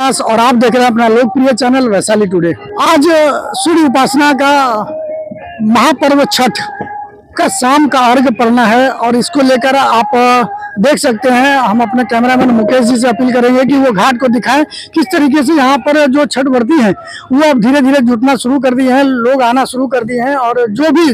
व्यास और आप देख रहे हैं अपना लोकप्रिय चैनल वैशाली टुडे। आज सूर्य उपासना का महापर्व छठ का शाम का अर्घ पड़ना है और इसको लेकर आप देख सकते हैं। हम अपने कैमरामैन मुकेश जी से अपील करेंगे कि वो घाट को दिखाएं किस तरीके से यहाँ पर जो छठ व्रती हैं वो अब धीरे धीरे जुटना शुरू कर दिए हैं, लोग आना शुरू कर दिए हैं। और जो भी,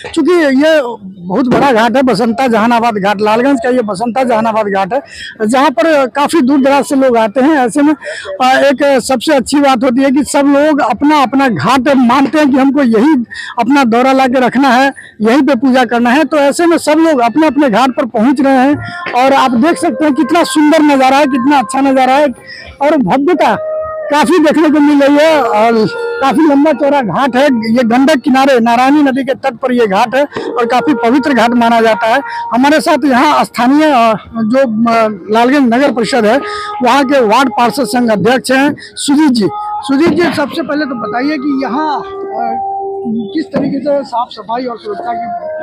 चूंकि ये बहुत बड़ा घाट है, बसंता जहानाबाद घाट, लालगंज का ये बसंता जहानाबाद घाट है, जहाँ पर काफी दूर दराज से लोग आते हैं। ऐसे में एक सबसे अच्छी बात होती है कि सब लोग अपना अपना घाट मानते हैं कि हमको यही अपना दौरा ला के रखना है, यहीं पे पूजा करना है। तो ऐसे में सब लोग अपने अपने घाट पर पहुंच रहे हैं और आप देख सकते हैं कितना सुंदर नज़ारा है, कितना अच्छा नज़ारा है और भव्यता काफी देखने को मिल रही है। और काफी लंबा चौड़ा घाट है, ये गंडक किनारे नारायणी नदी के तट पर ये घाट है और काफी पवित्र घाट माना जाता है। हमारे साथ यहाँ स्थानीय जो लालगंज नगर परिषद है वहाँ के वार्ड पार्षद संघ अध्यक्ष हैं सुजीत जी। सुजीत जी, सबसे पहले तो बताइए कि यहाँ किस तरीके से साफ सफाई और सुरक्षा की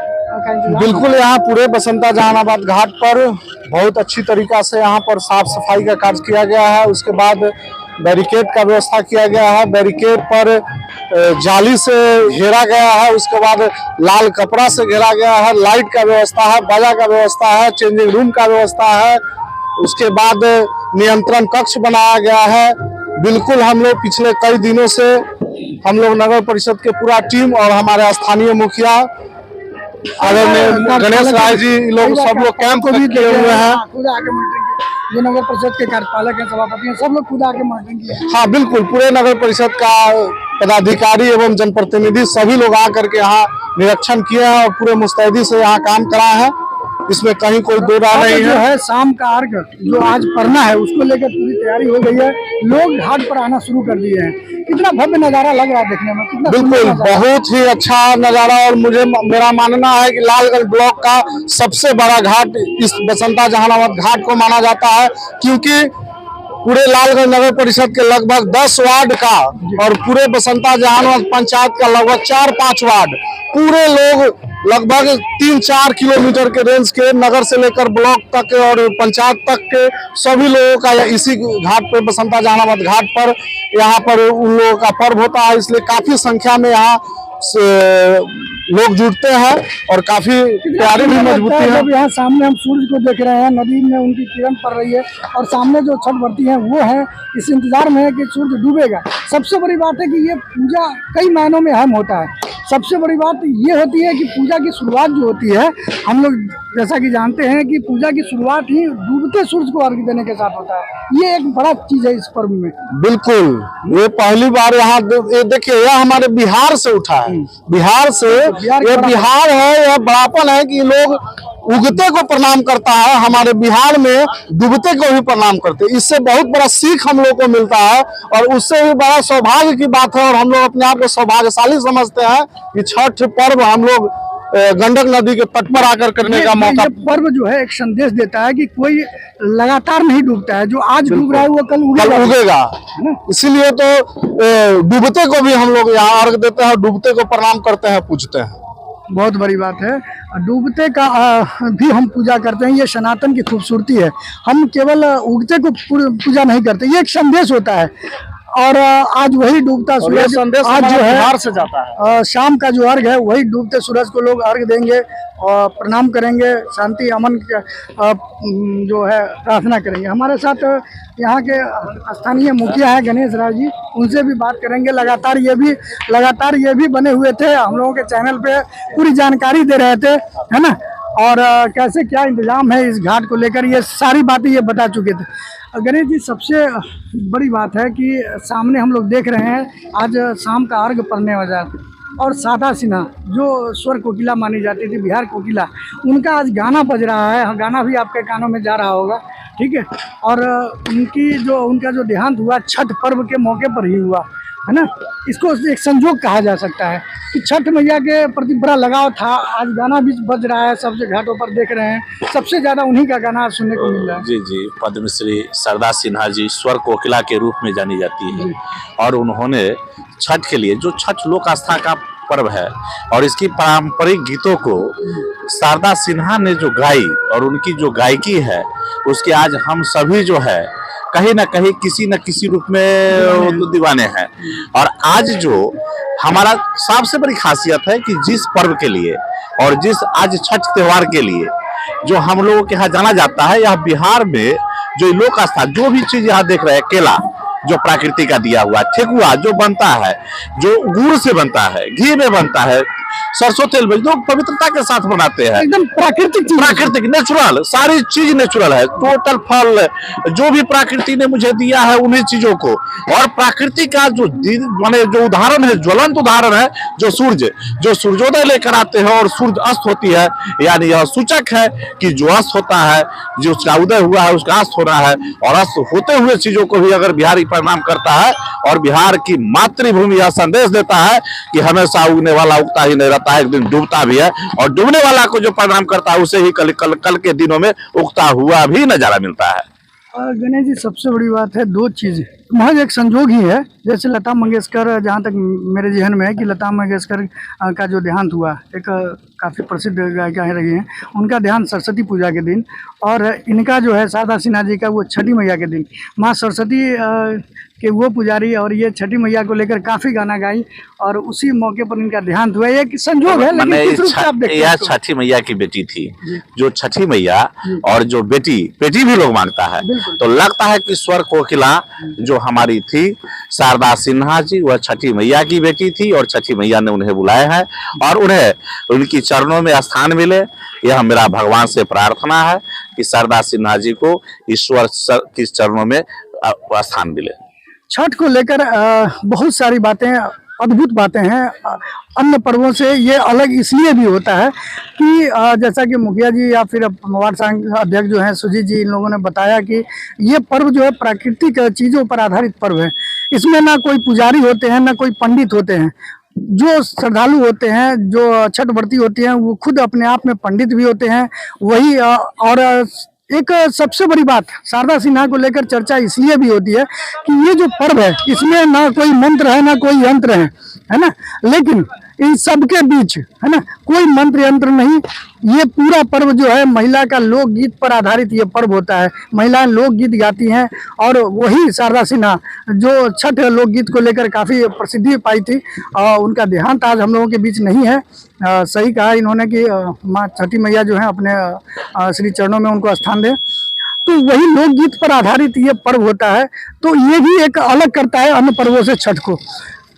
बिल्कुल, यहाँ पूरे बसंता जहानाबाद घाट पर बहुत अच्छी तरीका से यहाँ पर साफ सफाई का कार्य किया गया है। उसके बाद बैरिकेड का व्यवस्था किया गया है, बैरिकेड पर जाली से घेरा गया है, उसके बाद लाल कपड़ा से घेरा गया है, लाइट का व्यवस्था है, बाजा का व्यवस्था है, चेंजिंग रूम का व्यवस्था है, उसके बाद नियंत्रण कक्ष बनाया गया है। बिल्कुल, हम लोग पिछले कई दिनों से हम लोग नगर परिषद के पूरा टीम और हमारे स्थानीय मुखिया गणेश राय जी लोग सब लोग कैंप भी किए हुए हैं। जो नगर परिषद के कार्यपालक हैं, सभापति हैं, सब लोग खुद आके मॉनिटरिंग किए। हाँ बिल्कुल, पूरे नगर परिषद का पदाधिकारी एवं जनप्रतिनिधि सभी लोग आकर के यहाँ निरीक्षण किए हैं और पूरे मुस्तैदी से यहाँ काम करा है, इसमें कहीं कोई दो राय नहीं है। शाम का अर्घ जो आज पड़ना है उसको लेकर पूरी तैयारी हो गई है, लोग घाट पर आना शुरू कर दिए हैं। कितना भव्य नजारा लग रहा है देखने में, कितना बिल्कुल बहुत ही अच्छा नजारा। और मेरा मानना है कि लालगंज ब्लॉक का सबसे बड़ा घाट इस बसंता जहानाबाद घाट को माना जाता है, क्योंकि पूरे लालगंज नगर परिषद के लगभग 10 वार्ड का और पूरे बसंता जहानाबाद पंचायत का लगभग 4-5 वार्ड, पूरे लोग लगभग 3-4 किलोमीटर के रेंज के नगर से लेकर ब्लॉक तक और पंचायत तक के सभी लोगों का इसी घाट पर, बसंता जहानाबाद घाट पर, यहाँ पर उन लोगों का पर्व होता है। इसलिए काफी संख्या में यहाँ लोग जुटते हैं और काफी तैयारी भी मजबूती है। जब यहाँ सामने हम सूर्य को देख रहे हैं, नदी में उनकी किरण पड़ रही है और सामने जो छठ व्रती हैं वो है इस इंतजार में है कि सूर्य डूबेगा। सबसे बड़ी बात है कि ये पूजा कई मायनों में अहम होता है। सबसे बड़ी बात ये होती है कि पूजा की शुरुआत जो होती है, हम लोग जैसा कि जानते हैं कि पूजा की शुरुआत ही डूबते सूरज को अर्घ देने के साथ होता है। ये एक बड़ा चीज है इस पर्व में। बिल्कुल, ये पहली बार यहाँ देखिए, यह हमारे बिहार से उठा है, बिहार से, ये बिहार है, यह बड़ापन है कि लोग उगते को प्रणाम करता है, हमारे बिहार में डूबते को भी प्रणाम करते हैं। इससे बहुत बड़ा सीख हम लोग को मिलता है और उससे भी बड़ा सौभाग्य की बात है और हम लोग अपने आप को सौभाग्यशाली समझते हैं कि छठ पर्व हम लोग गंडक नदी के तट पर आकर करने का मौका। पर्व जो है एक संदेश देता है कि कोई लगातार नहीं डूबता है, जो आज डूब रहा है वो कल उगेगा। इसीलिए तो डूबते को भी हम लोग यहाँ अर्घ देते हैं, डूबते को प्रणाम करते हैं, पूजते हैं। बहुत बड़ी बात है। डूबते का भी हम पूजा करते हैं, ये सनातन की खूबसूरती है। हम केवल उगते को पूजा नहीं करते, ये एक संदेश होता है। और आज वही डूबता सूरज आज जो है बिहार से जाता है, शाम का जो अर्घ है वही डूबते सूरज को लोग अर्घ देंगे और प्रणाम करेंगे, शांति अमन जो है प्रार्थना करेंगे। हमारे साथ यहाँ के स्थानीय मुखिया है गणेश राय जी, उनसे भी बात करेंगे। लगातार ये भी बने हुए थे, हम लोगों के चैनल पे पूरी जानकारी दे रहे थे, है ना, और कैसे क्या इंतजाम है इस घाट को लेकर, ये सारी बातें ये बता चुके थे। गणेश जी, सबसे बड़ी बात है कि सामने हम लोग देख रहे हैं आज शाम का अर्घ पड़ने वाला है और शारदा सिन्हा जो स्वर कोकिला मानी जाती थी, बिहार कोकिला, उनका आज गाना बज रहा है। गाना भी आपके कानों में जा रहा होगा, ठीक है। और उनका जो देहांत हुआ छठ पर्व के मौके पर ही हुआ, है ना। इसको एक संजोग कहा जा सकता है कि छठ मैया के प्रति बड़ा लगाव था। आज गाना भी बज रहा है, सबसे घाटों पर देख रहे हैं, सबसे ज्यादा उन्हीं का गाना सुनने को मिल रहा है। जी जी, पद्मश्री शारदा सिन्हा जी स्वर कोकिला के रूप में जानी जाती है और उन्होंने छठ के लिए, जो छठ लोक आस्था का पर्व है और इसकी पारंपरिक गीतों को शारदा सिन्हा ने जो गाई और उनकी जो गायकी है उसके आज हम सभी जो है कहीं ना कहीं किसी न किसी रूप में वो दीवाने हैं। और आज जो हमारा सबसे बड़ी खासियत है कि जिस पर्व के लिए और जिस आज छठ त्योहार के लिए जो हम लोगों के यहाँ जाना जाता है, यह बिहार में जो लोक आस्था, जो भी चीज यहाँ देख रहे हैं, केला जो प्रकृति का दिया हुआ, ठेकुआ जो बनता है, जो गुड़ से बनता है, घी में बनता है, सरसों तेल में, जो पवित्रता के साथ बनाते हैं, एकदम प्राकृतिक नेचुरल, सारी चीज नेचुरल है। टोटल फल जो भी प्रकृति ने मुझे दिया है उन्हीं चीजों को, और प्रकृति का जो माने जो उदाहरण है, ज्वलंत उदाहरण है, जो सूर्योदय लेकर आते हैं और सूर्य अस्त होती है, यानी यह सूचक है कि जो अस्त होता है, जो उसका उदय हुआ है उसका अस्त होना है। और अस्त होते हुए चीजों को भी अगर बिहारी प्रणाम करता है, और बिहार की मातृभूमि यह संदेश देता है कि हमेशा उगने वाला उगता ही नहीं रहता है, एक दिन डूबता भी है, और डूबने वाला को जो प्रणाम करता है उसे ही कल के दिनों में उगता हुआ भी नजारा मिलता है। गणेश जी, सबसे बड़ी बात है दो चीज, महज एक संजोग ही है। जैसे लता मंगेशकर, जहाँ तक मेरे जहन में है कि लता मंगेशकर का जो देहांत हुआ, एक काफ़ी प्रसिद्ध गायिका रही हैं, उनका देहांत सरस्वती पूजा के दिन, और इनका जो है शारदा सिन्हा जी का वो छठी मैया के दिन। माँ सरस्वती के वो पुजारी और ये छठी मैया को लेकर काफ़ी गाना गाई, और उसी मौके पर इनका देहांत हुआ। एक संजोग है, लेकिन किस रूप से आप देखते हैं? यह छठी मैया की बेटी थी, जो छठी मैया और जो बेटी भी लोग मांगता है, तो लगता है कि स्वर कोकिला जो हमारी थी शारदा सिन्हा जी, वह छठी मैया की बेटी थी, और छठी मैया ने उन्हें बुलाया है और उन्हें उनकी चरणों में स्थान मिले। यह मेरा भगवान से प्रार्थना है कि शारदा सिन्हा जी को ईश्वर के चरणों में स्थान मिले। छठ को लेकर बहुत सारी बातें, अद्भुत बातें हैं। अन्य पर्वों से ये अलग इसलिए भी होता है कि जैसा कि मुखिया जी या फिर वार्ड संघ अध्यक्ष जो हैं सुजीत जी, इन लोगों ने बताया कि ये पर्व जो है प्राकृतिक चीज़ों पर आधारित पर्व है। इसमें ना कोई पुजारी होते हैं, ना कोई पंडित होते हैं। जो श्रद्धालु होते हैं, जो छठ व्रती होते हैं, वो खुद अपने आप में पंडित भी होते हैं। वही और एक सबसे बड़ी बात शारदा सिन्हा को लेकर चर्चा इसलिए भी होती है कि ये जो पर्व है, इसमें ना कोई मंत्र है, ना कोई यंत्र है ना, लेकिन इन सबके बीच, है ना, कोई मंत्र यंत्र नहीं। ये पूरा पर्व जो है महिला का लोकगीत पर आधारित ये पर्व होता है। महिलाएं लोकगीत गाती हैं, और वही शारदा सिन्हा जो छठ लोकगीत को लेकर काफ़ी प्रसिद्धि पाई थी, उनका देहांत आज हम लोगों के बीच नहीं है। सही कहा इन्होंने कि माँ छठी मैया जो है अपने श्री चरणों में उनको स्थान दें। तो वही लोकगीत पर आधारित ये पर्व होता है, तो ये भी एक अलग करता है अन्य पर्वों से छठ को।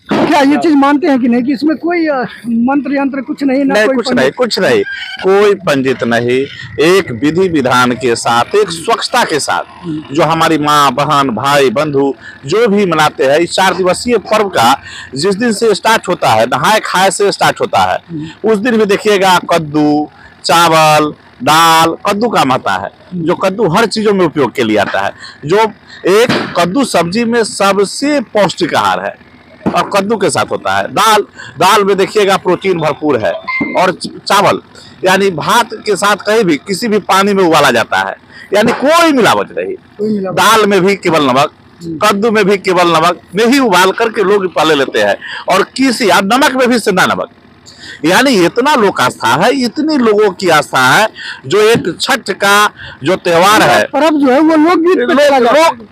क्या ये चीज मानते हैं कि नहीं कि इसमें कोई मंत्र यंत्र कुछ नहीं? कुछ नहीं, कोई पंडित नहीं, एक विधि विधान के साथ, एक स्वच्छता के साथ, जो हमारी माँ बहन भाई बंधु जो भी मनाते हैं इस 4 दिवसीय पर्व का, जिस दिन से स्टार्ट होता है, नहाए खाए से स्टार्ट होता है, उस दिन भी देखिएगा कद्दू, चावल, दाल, कद्दू का महत्व है, जो कद्दू हर चीजों में उपयोग के लिए आता है। जो एक कद्दू सब्जी में सबसे पौष्टिक आहार है, और कद्दू के साथ होता है। दाल में देखिएगा प्रोटीन भरपूर है, और चावल यानी भात के साथ कहीं भी किसी भी पानी में उबाला जाता है, यानी कोई मिलावट नहीं। दाल में भी केवल नमक, कद्दू में भी केवल नमक में ही उबाल करके लोग पले लेते हैं, और किसी नमक में भी सिंधा नमक। यानी इतना लोक आस्था है, इतनी लोगों की आस्था है, जो एक छठ का जो त्योहार है, पर्व जो है वो लोकगीत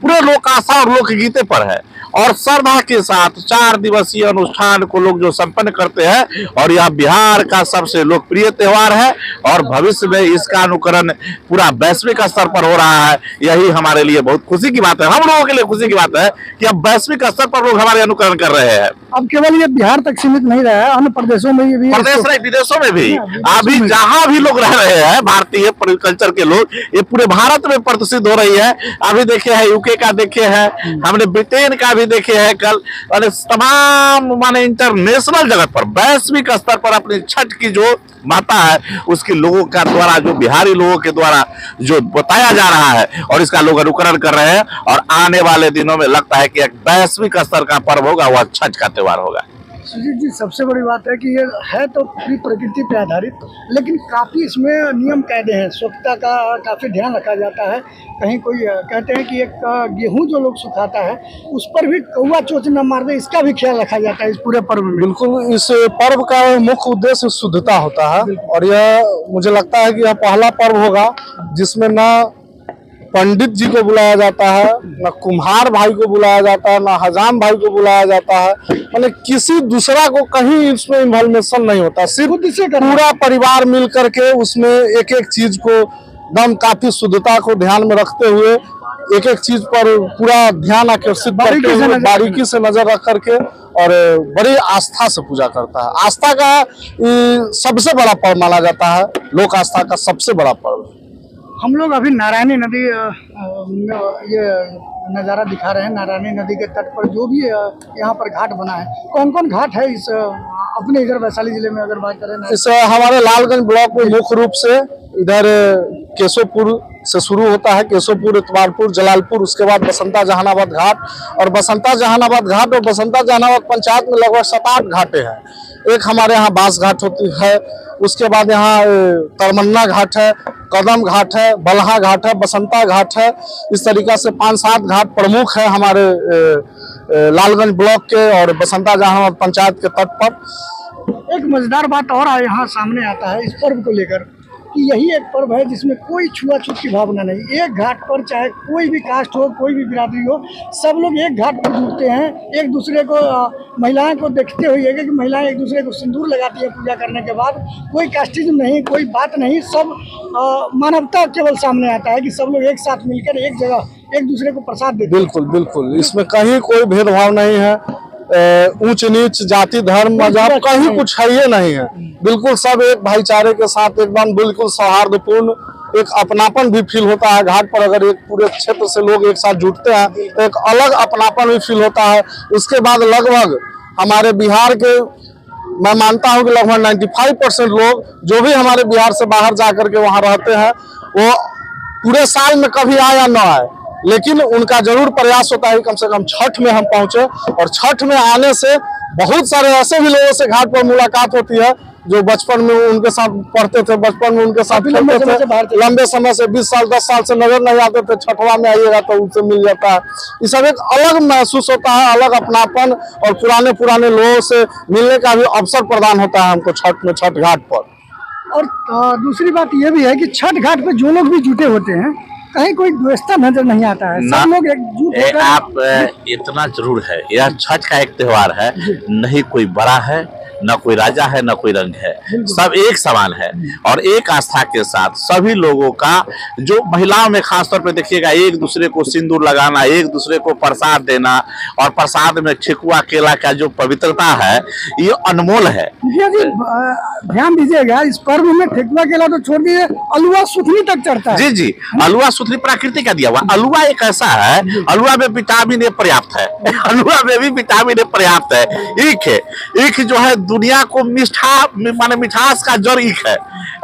पूरे लोक आस्था और लोकगीते पर है, और श्रद्धा के साथ 4 दिवसीय अनुष्ठान को लोग जो संपन्न करते हैं, और यह बिहार का सबसे लोकप्रिय त्योहार है, और भविष्य में इसका अनुकरण पूरा वैश्विक स्तर पर हो रहा है। यही हमारे लिए बहुत खुशी की बात है, हम लोगों के लिए खुशी की बात है कि अब वैश्विक स्तर पर लोग हमारे अनुकरण कर रहे हैं। अब केवल ये बिहार तक सीमित नहीं रहा है, अन्य प्रदेशों में भी, विदेशों में भी, अभी जहाँ भी लोग रह रहे हैं भारतीय कल्चर के लोग, ये पूरे भारत में प्रदर्शित हो रही है। अभी देखे हैं यूके का, देखे हैं हमने ब्रिटेन का भी देखे हैं कल, और तमाम माने इंटरनेशनल जगत पर, वैश्विक स्तर पर अपनी छठ की जो माता है उसके लोगों का द्वारा, जो बिहारी लोगों के द्वारा जो बताया जा रहा है, और इसका लोग अनुकरण कर रहे हैं, और आने वाले दिनों में लगता है कि एक वैश्विक स्तर का पर्व होगा, वह छठ का त्योहार होगा। सुजीत जी, सबसे बड़ी बात है कि ये है तो पूरी प्रकृति पे आधारित, लेकिन काफ़ी इसमें नियम कायदे हैं, स्वच्छता का काफ़ी ध्यान रखा जाता है। कहीं कोई कहते हैं कि एक गेहूं जो लोग सुखाता है उस पर भी कौवा चोच न मार दे, इसका भी ख्याल रखा जाता है इस पूरे पर्व में। बिल्कुल, इस पर्व का मुख्य उद्देश्य शुद्धता होता है, और यह मुझे लगता है कि यह पहला पर्व होगा जिसमें ना पंडित जी को बुलाया जाता है, न कुम्हार भाई को बुलाया जाता है, न हजाम भाई को बुलाया जाता है। मतलब किसी दूसरा को कहीं इसमें इन्वॉल्वेशन नहीं होता, सिर्फ पूरा परिवार मिल करके उसमें एक एक चीज को दम काफी शुद्धता को ध्यान में रखते हुए एक एक चीज पर पूरा ध्यान आकर्षित करते हुए बारीकी से नजर रख करके और बड़ी आस्था से पूजा करता है। आस्था का सबसे बड़ा पर्व माना जाता है, लोक आस्था का सबसे बड़ा पर्व। हम लोग अभी नारायणी नदी ये नज़ारा दिखा रहे हैं। नारायणी नदी के तट पर जो भी यहाँ पर घाट बना है, कौन कौन घाट है इस अपने इधर वैशाली जिले में अगर बात करें? इस हमारे लालगंज ब्लॉक में मुख्य रूप से इधर केशवपुर से शुरू होता है, केशवपुर, इतवारपुर, जलालपुर, उसके बाद बसंता जहानाबाद घाट और बसंता जहानाबाद घाट और बसंता जहानाबाद पंचायत में लगभग 7-8 घाटे हैं। एक हमारे यहाँ बांस घाट होती है, उसके बाद यहाँ तरमन्ना घाट है, कदम घाट है, बल्हा घाट है, बसंता घाट है। इस तरीका से 5-7 घाट प्रमुख है हमारे लालगंज ब्लॉक के और बसंता जहानाबाद पंचायत के तट पर। एक मजेदार बात और यहाँ सामने आता है इस पर्व को लेकर कि यही एक पर्व है जिसमें कोई छुआछूत की भावना नहीं। एक घाट पर चाहे कोई भी कास्ट हो, कोई भी बिरादरी हो, सब लोग एक घाट पर जुटते हैं। एक दूसरे को महिलाएं को देखते हुए कि महिलाएं एक दूसरे को सिंदूर लगाती है पूजा करने के बाद। कोई कास्टिज्म नहीं, कोई बात नहीं, सब मानवता केवल सामने आता है कि सब लोग एक साथ मिलकर एक जगह एक दूसरे को प्रसाद देते हैं। बिल्कुल बिल्कुल, इसमें कहीं कोई भेदभाव नहीं है, ऊंच नीच, जाति, धर्म, मजहब कहीं कुछ है ये नहीं है। बिल्कुल सब एक भाईचारे के साथ एकदम बिल्कुल सौहार्दपूर्ण, एक अपनापन भी फील होता है। घाट पर अगर एक पूरे क्षेत्र से लोग एक साथ जुटते हैं तो एक अलग अपनापन भी फील होता है। उसके बाद लगभग हमारे बिहार के, मैं मानता हूं कि लगभग 95% लोग जो भी हमारे बिहार से बाहर जाकर के वहां रहते हैं, वो पूरे साल में कभी आए या न आए, लेकिन उनका जरूर प्रयास होता है कम से कम छठ में हम पहुंचे। और छठ में आने से बहुत सारे ऐसे भी लोगों से घाट पर मुलाकात होती है जो बचपन में उनके साथ पढ़ते थे, बचपन में उनके साथ खेलते थे, लंबे समय से 20 साल 10 साल से नजर नहीं आते थे, छठवा में आइएगा तो उनसे मिल जाता है। ये सब एक अलग महसूस होता है, अलग अपनापन और पुराने लोगों से मिलने का भी अवसर प्रदान होता है हमको छठ में, छठ घाट पर। और दूसरी बात यह भी है कि छठ घाट पर जो लोग भी जुटे होते हैं कहीं कोई व्यवस्था नजर नहीं आता है, सब लोग एकजुट होकर। आप इतना जरूर है, यह छठ का एक त्योहार है, नहीं कोई बड़ा है, न कोई राजा है, न कोई रंग है, सब एक समान है और एक आस्था के साथ सभी लोगों का, जो महिलाओं में खासतौर पे देखिएगा, एक दूसरे को सिंदूर लगाना, एक दूसरे को प्रसाद देना और प्रसाद में ठेकुआ केला का जो पवित्रता है ये अनमोल है। ध्यान दीजिएगा, इस पर्व में ठेकुआ केला तो छोड़ दीजिए, अलुआ सुथनी तक चढ़ता है। जी जी, अलुआ सुथनी प्रकृति का दिया हुआ। अलुआ एक ऐसा है, अलुआ में विटामिन ए पर्याप्त है, अलुआ में भी विटामिन ए पर्याप्त है। ईख है, ईख जो है दुनिया को माने मिठास का जड़ ईख है।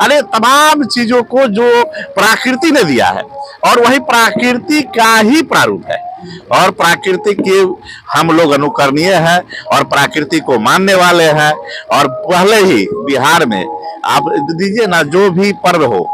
अरे तमाम चीजों को जो प्रकृति ने दिया है और वही प्रकृति का ही प्रारूप है और प्रकृति के हम लोग अनुकरणीय हैं और प्रकृति को मानने वाले हैं। और पहले ही बिहार में आप दीजिए ना, जो भी पर्व हो,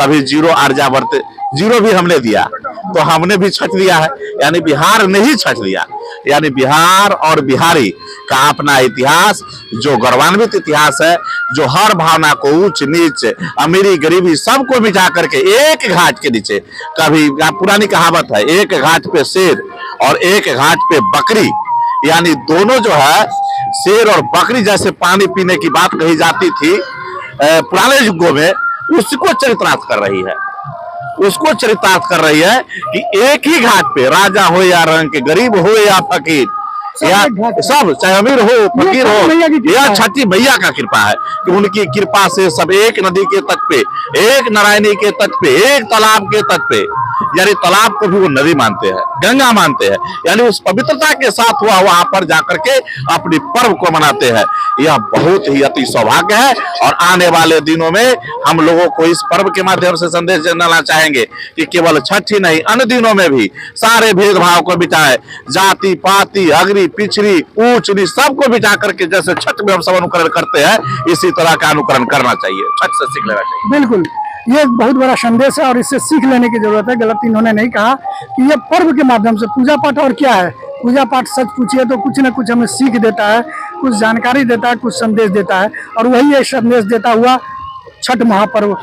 कभी जीरो आर्यावर्त जीरो भी हमने दिया तो हमने भी छठ दिया है, यानी बिहार ने ही छठ दिया। यानी बिहार और बिहारी का अपना इतिहास, जो गौरवान्वित इतिहास है, जो हर भावना को, ऊंच नीच, अमीरी गरीबी सबको मिटा करके एक घाट के नीचे, कभी पुरानी कहावत है, एक घाट पे शेर और एक घाट पे बकरी, यानी दोनों जो है शेर और बकरी जैसे पानी पीने की बात कही जाती थी पुराने युगों में, उसको चरितार्थ कर रही है, उसको चरितार्थ कर रही है कि एक ही घाट पे राजा हो या रंग के, गरीब हो या फकीर, या सब चाहे अमीर हो फकीर हो, यह छठी मैया का कृपा है कि उनकी कृपा से सब एक नदी के तट पे, एक नारायणी के तट पे, एक तालाब के तट पे, यानी तालाब को भी वो नदी मानते हैं, गंगा मानते हैं, यानी उस पवित्रता के साथ हुआ वहां पर जाकर के अपनी पर्व को मनाते हैं। यह बहुत ही अति सौभाग्य है और आने वाले दिनों में हम लोगों को इस पर्व के माध्यम से संदेश देना चाहेंगे कि केवल छठ ही नहीं, अन्य दिनों में भी सारे भेदभाव को मिटाए, जाति पाति अगरी पिछड़ी ऊंच नीच सबको मिटा करके जैसे छठ में हम सब अनुकरण करते हैं, इसी तरह का अनुकरण करना चाहिए, छठ से सीख लेना चाहिए। बिल्कुल, ये एक बहुत बड़ा संदेश है और इससे सीख लेने की जरूरत है। गलत इन्होंने नहीं कहा कि ये पर्व के माध्यम से पूजा पाठ, और क्या है पूजा पाठ, सच पूछिए तो कुछ न कुछ हमें सीख देता है, कुछ जानकारी देता है, कुछ संदेश देता है, और वही एक संदेश देता हुआ छठ महापर्व।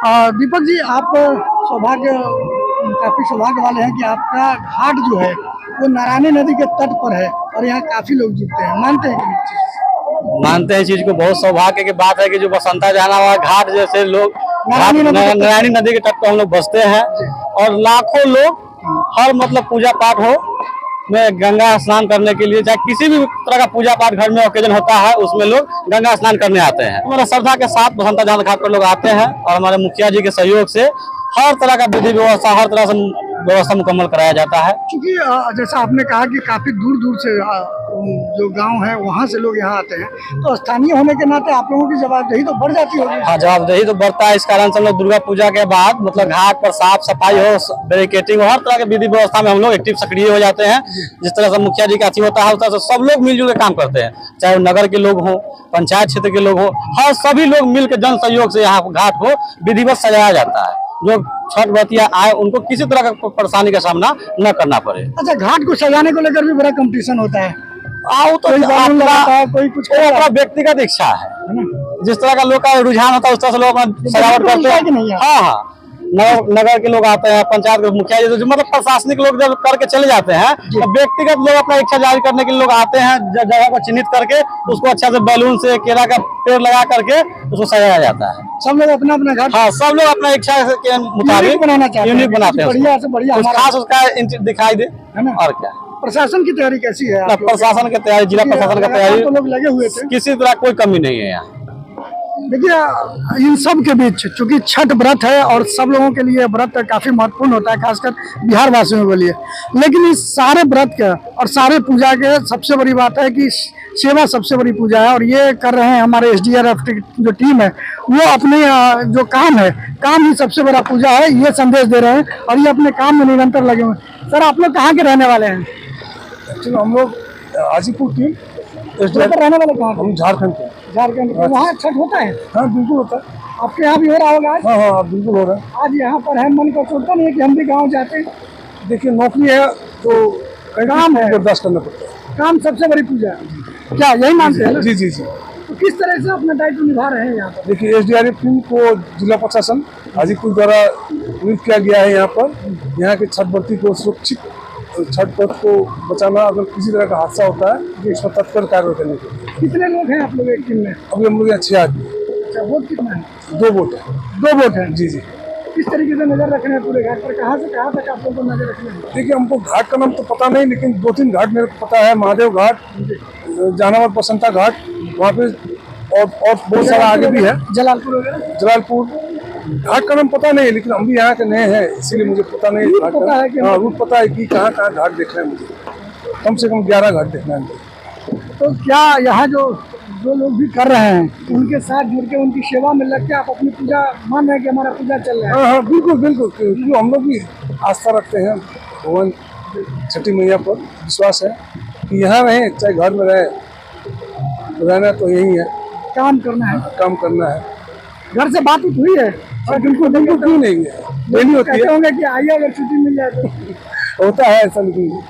दीपक जी, आप सौभाग्य काफी सौभाग्य वाले हैं कि आपका घाट जो है वो नारायणी नदी के तट पर है और यहाँ काफी लोग जुटते हैं। मानते हैं कि नहीं इस चीज़ को? मानते हैं इस चीज को। बहुत सौभाग्य की बात है कि जो बसंता जहानाबाद घाट जैसे लोग नारायणी नदी के तट पर हम लोग बसते हैं और लाखों लोग हर मतलब पूजा पाठ हो में गंगा स्नान करने के लिए, चाहे किसी भी तरह का पूजा पाठ घर में ओकेजन होता है उसमें लोग गंगा स्नान करने आते हैं। हमारा श्रद्धा के साथ बसंता जहान घाट पर लोग आते हैं और हमारे मुखिया जी के सहयोग से हर तरह का विधि व्यवस्था, हर तरह से व्यवस्था मुकम्मल कराया जाता है। क्योंकि जैसा आपने कहा कि काफी दूर दूर से जो गांव है वहां से लोग यहाँ आते हैं, तो स्थानीय होने के नाते आप लोगों की जवाबदेही तो बढ़ जाती होगी। हाँ, जवाबदेही तो बढ़ता है। इस कारण से हम लोग दुर्गा पूजा के बाद मतलब घाट पर साफ सफाई हो, बैरिकेटिंग हो, हर तरह के विधि व्यवस्था में हम लोग एक्टिव सक्रिय हो जाते हैं। जिस तरह से मुखिया जी का अथी होता है उस तरह से सब लोग मिलजुल के काम करते हैं, चाहे नगर के लोग हों, पंचायत क्षेत्र के लोग हों, हर सभी लोग मिलकर जन सहयोग से यहाँ घाट को विधिवत सजाया जाता है। जो छठ व्रतिया आए उनको किसी तरह का परेशानी का सामना न करना पड़े। अच्छा, घाट को सजाने को लेकर भी बड़ा कंपटीशन होता है। आओ तो कोई कुछ अपना व्यक्तिगत इच्छा है, जिस तरह का लोग का रुझान होता है उस तरह से लोग अपना सजावट करते हैं। हाँ हाँ, नगर के लोग आते हैं, पंचायत के मुखिया जी जो मतलब प्रशासनिक लोग जब करके चले जाते हैं, तो व्यक्तिगत लोग अपना इच्छा जाहिर करने के लिए लोग आते हैं। जगह को चिन्हित करके उसको अच्छा से बैलून से, केला का पेड़ लगा करके उसको सजाया जाता है। सब लोग अपना अपना घाट, हाँ, सब लोग अपना इच्छा के मुताबिक बनाना चाहते हैं, यूनिक बनाते हैं। बढ़िया से बढ़िया खास उसका दिखाई दे, है ना। और क्या प्रशासन की तैयारी कैसी है? प्रशासन की तैयारी, जिला प्रशासन की तैयारी, तो लोग लगे हुए थे, किसी तरह कोई कमी नहीं है यहाँ। देखिए, इन सब के बीच चूंकि छठ व्रत है और सब लोगों के लिए व्रत काफी महत्वपूर्ण होता है, खासकर बिहार वासियों के लिए, लेकिन इस सारे व्रत के और सारे पूजा के सबसे बड़ी बात है कि सेवा सबसे बड़ी पूजा है। और ये कर रहे हैं हमारे SDRF की जो टीम है, वो अपने जो काम है, काम ही सबसे बड़ा पूजा है, ये संदेश दे रहे हैं और ये अपने काम में निरंतर लगे हुए हैं। सर, आप लोग कहाँ के रहने वाले हैं? एक्चुअली हम लोग हाजीपुर टीम रहने वाले कहाँ? हम झारखंड के। झारखंड। वहाँ छठ होता है? हाँ बिल्कुल होता है। आपके यहाँ भी हो रहा होगा? हाँ हाँ बिल्कुल हो रहा है। आज यहाँ पर है, मन को सोचता नहीं है कि हम भी गाँव जाते हैं? देखिए, नौकरी है तो काम है, बर्दाश्त करना पड़ता है। काम सबसे बड़ी पूजा है, क्या यही मानते हैं? जी जी जी। तो किस तरह से अपना दायित्व निभा रहे हैं यहाँ पर? देखिए, SDRF टीम को जिला प्रशासन हाजीपुर द्वारा नियुक्त किया गया है। यहाँ पर यहाँ के छठ व्रती को सुरक्षित छठ व्रत को बचाना, अगर किसी तरह का हादसा होता है इसमें तत्पर कार्य करने के लिए। कितने लोग हैं आप लोग एक टीम में? अभी हम लोग यहाँ 6 आदमी। अच्छा, वोट कितना है? 2 वोट है। 2 वोट है। जी जी। किस तरीके से नजर रखना है पूरे घाट पर? कहाँ से कहाँ तक आप लोगों को नजर रखना है? देखिए, हमको घाट का नाम तो पता नहीं, लेकिन 2-3 घाट मेरे को पता है। महादेव घाट, जहानाबाद बसंता घाट, वहाँ पे और बहुत सारा आगे भी है, जलालपुर वगैरह। जलालपुर। घाट का नाम पता नहीं, लेकिन हम भी यहाँ के नए हैं, इसीलिए मुझे पता नहीं रूट घाट पता है कि का। हाँ, रूट पता है कि कहाँ कहाँ घाट देखना है मुझे। कम से कम 11 घाट देखना है मुझे। तो क्या यहाँ जो लोग भी कर रहे हैं उनके साथ जुड़ के उनकी सेवा में लग के आप अपनी पूजा मान रहे हैं कि हमारा पूजा चल रहा है? हाँ हाँ बिल्कुल बिल्कुल, क्योंकि हम लोग भी आस्था रखते हैं भगवान छठी मैया पर। विश्वास है कि यहाँ रहें चाहे घर में रहें, रहना तो यही है, काम करना है, काम करना है। घर से बात हुई है? हाँ बिल्कुल बिल्कुल, क्यों नहीं है, डेली होती कहते है। होंगे कि आइए अगर छुट्टी मिल जाए तो। होता है ऐसा, लेकिन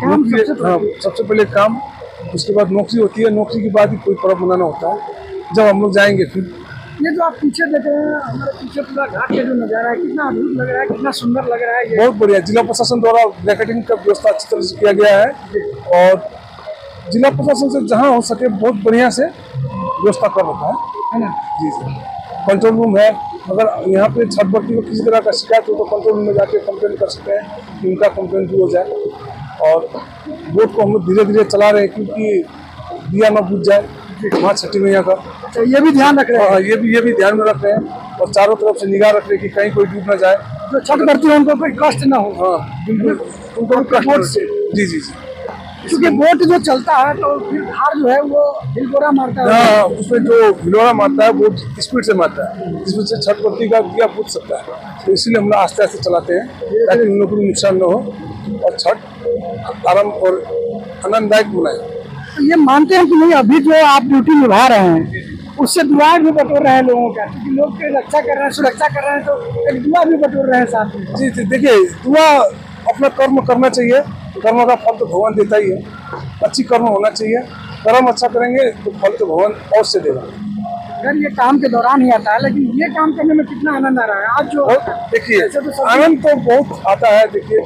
काम सबसे पहले काम, उसके बाद नौकरी होती है। नौकरी के बाद ही कोई पर्व मनाना होता है, जब हम लोग जाएंगे फिर। ये जो आप पीछे देख रहे हैं, हमारे पीछे पूरा घाट का जो नजारा है, कितना अद्भुत लग रहा है, कितना सुंदर लग रहा है ये। बहुत बढ़िया। जिला प्रशासन द्वारा ब्रैकेटिंग का व्यवस्था अच्छी तरह से किया गया है और जिला प्रशासन से जहाँ हो सके बहुत बढ़िया से व्यवस्था कर रखा है ना। जी जी। कंट्रोल रूम है, अगर यहाँ पे छठ व्रती को किसी तरह का शिकायत हो तो कंट्रोल रूम में जाके कंप्लेन कर सकते हैं कि उनका कंप्लेन भी हो जाए। और बोट को हम लोग धीरे धीरे चला रहे हैं, क्योंकि दिया न बुझ जाए वहाँ छठी मैया का। तो ये भी ध्यान रख रहे हैं? हाँ, ये भी ध्यान में रख रहे हैं और चारों तरफ से निगाह रख रहे हैं कि कहीं कोई डूब न जाए, जो छठ करती है उनको कोई कष्ट ना हो। हाँ बिल्कुल, उनको भी कष्ट से। जी जी जी। क्योंकि बोट जो चलता है तो फिर धार जो है वो हिलगोरा मारता है। हाँ, उसमें जो हिलोरा मारता है वो स्पीड से मारता है, जिसमें से छठ व्रती का दिया बुझ सकता है। तो इसीलिए हम लोग आस्ते आस्ते चलाते हैं ताकि उन लोगों को भी नुकसान न हो और छठ आराम और आनंददायक बनाए। तो ये मानते हैं कि नहीं, अभी जो आप ड्यूटी निभा रहे हैं उससे दुआएं भी बटोर रहे हैं लोगों का, क्योंकि लोग की रक्षा कर रहे हैं, सुरक्षा कर रहे हैं, तो एक दुआ भी बटोर रहे हैं साथ में। जी जी। देखिए, दुआ अपना कर्म करना चाहिए, कर्म का फल तो भगवान देता ही है। अच्छी कर्म होना चाहिए, कर्म अच्छा करेंगे तो फल तो भगवान और से देगा। अगर ये काम के दौरान ही आता है, लेकिन ये काम करने में कितना आनंद आ रहा है आज जो देखिए ऐसे तो सब- आनंद तो बहुत आता है। देखिए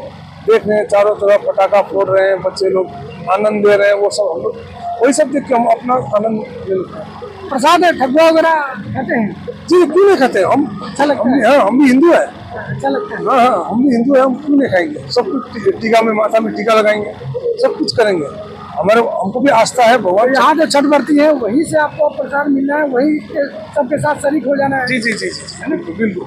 देख रहे हैं चारों तरफ पटाखा फोड़ रहे हैं, बच्चे लोग आनंद ले रहे हैं, वो सब हम लोग वही सब देख के हम अपना आनंद ले लेते हैं। प्रसाद ठगुआ वगैरह खाते हैं, जी क्यों नहीं खाते हम? अच्छा लगता है, हाँ हम भी हिंदू है। अच्छा लगता है। हाँ हाँ हम भी हिंदू है, हम क्यों नहीं खाएंगे? सब कुछ टीका में, माथा में टीका लगाएंगे, सब कुछ करेंगे। हमारे हमको भी आस्था है भगवान। यहाँ जो छठ बरती है वहीं से आपको प्रसाद मिलना है, वही सबके साथ शरीक हो जाना है। जी जी जी जी बिल्कुल बिल्कुल।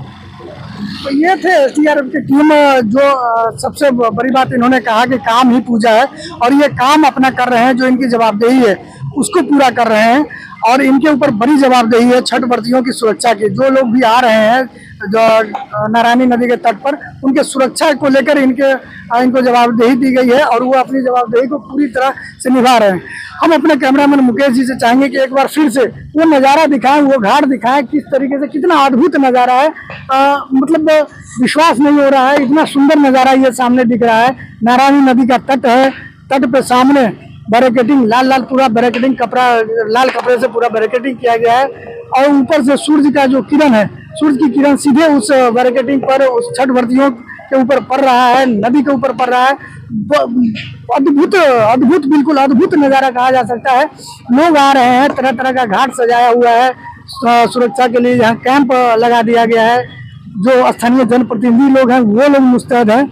तो ये थे एसडीआरएफ की टीम। जो सबसे बड़ी बात इन्होंने कहा कि काम ही पूजा है और ये काम अपना कर रहे हैं, जो इनकी जवाबदेही है उसको पूरा कर रहे हैं और इनके ऊपर बड़ी जवाबदेही है छठ व्रतियों की सुरक्षा की। जो लोग भी आ रहे हैं जो नारायणी नदी के तट पर, उनके सुरक्षा को लेकर इनको जवाबदेही दी गई है और वो अपनी जवाबदेही को पूरी तरह से निभा रहे हैं। हम अपने कैमरामैन मुकेश जी से चाहेंगे कि एक बार फिर से वो नज़ारा दिखाएं, वो घाट दिखाएं, किस तरीके से, कितना अद्भुत नज़ारा है। मतलब विश्वास नहीं हो रहा है, इतना सुंदर नज़ारा ये सामने दिख रहा है। नारायणी नदी का तट है, तट पे सामने बैरिकेडिंग लाल पूरा बैरिकेडिंग कपड़ा, लाल कपड़े से पूरा बैरिकेडिंग किया गया है और ऊपर से सूर्य का जो किरण है, सूर्य की किरण सीधे उस बैरिकेडिंग पर, उस छठ व्रतियों के ऊपर पड़ रहा है, नदी के ऊपर पड़ रहा है। अद्भुत अद्भुत बिल्कुल अद्भुत नज़ारा कहा जा सकता है। लोग आ रहे हैं, तरह तरह का घाट सजाया हुआ है सुरक्षा के लिए, यहाँ कैंप लगा दिया गया है। जो स्थानीय जनप्रतिनिधि लोग हैं वो लोग मुस्तैद हैं,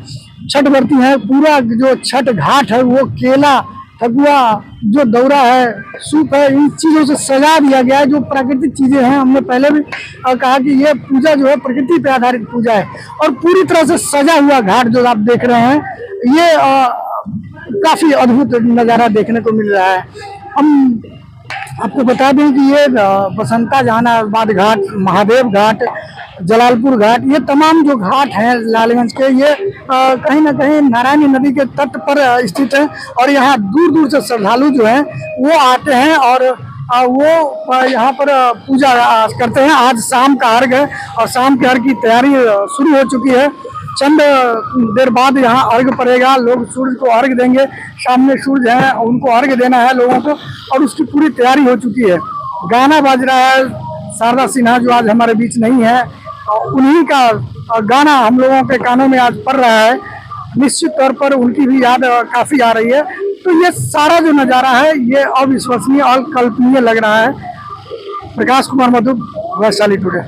छठ व्रती हैं। पूरा जो छठ घाट है वो केला, ठगुआ, जो दौरा है, सूप है, इन चीज़ों से सजा दिया गया है। जो प्राकृतिक चीज़ें हैं, हमने पहले भी कहा कि ये पूजा जो है प्रकृति पे आधारित पूजा है और पूरी तरह से सजा हुआ घाट जो आप देख रहे हैं, ये काफ़ी अद्भुत नज़ारा देखने को मिल रहा है। हम आपको बता दें कि ये बसंता जहानाबाद घाट, महादेव घाट, जलालपुर घाट, ये तमाम जो घाट हैं लालगंज के, ये कहीं ना कहीं नारायणी नदी के तट पर स्थित है और यहाँ दूर दूर से श्रद्धालु जो हैं वो आते हैं और वो यहाँ पर पूजा करते हैं। आज शाम का अर्घ है और शाम के अर्घ की तैयारी शुरू हो चुकी है। चंद देर बाद यहाँ अर्घ पड़ेगा, लोग सूर्य को अर्घ देंगे। सामने सूर्य है, उनको अर्घ देना है लोगों को और उसकी पूरी तैयारी हो चुकी है। गाना बज रहा है, शारदा सिन्हा जो आज हमारे बीच नहीं है, उन्हीं का गाना हम लोगों के कानों में आज पड़ रहा है। निश्चित तौर पर उनकी भी याद काफ़ी आ रही है। तो ये सारा जो नज़ारा है ये अविश्वसनीय और कल्पनीय लग रहा है। प्रकाश कुमार मधु, वैशाली टुडे।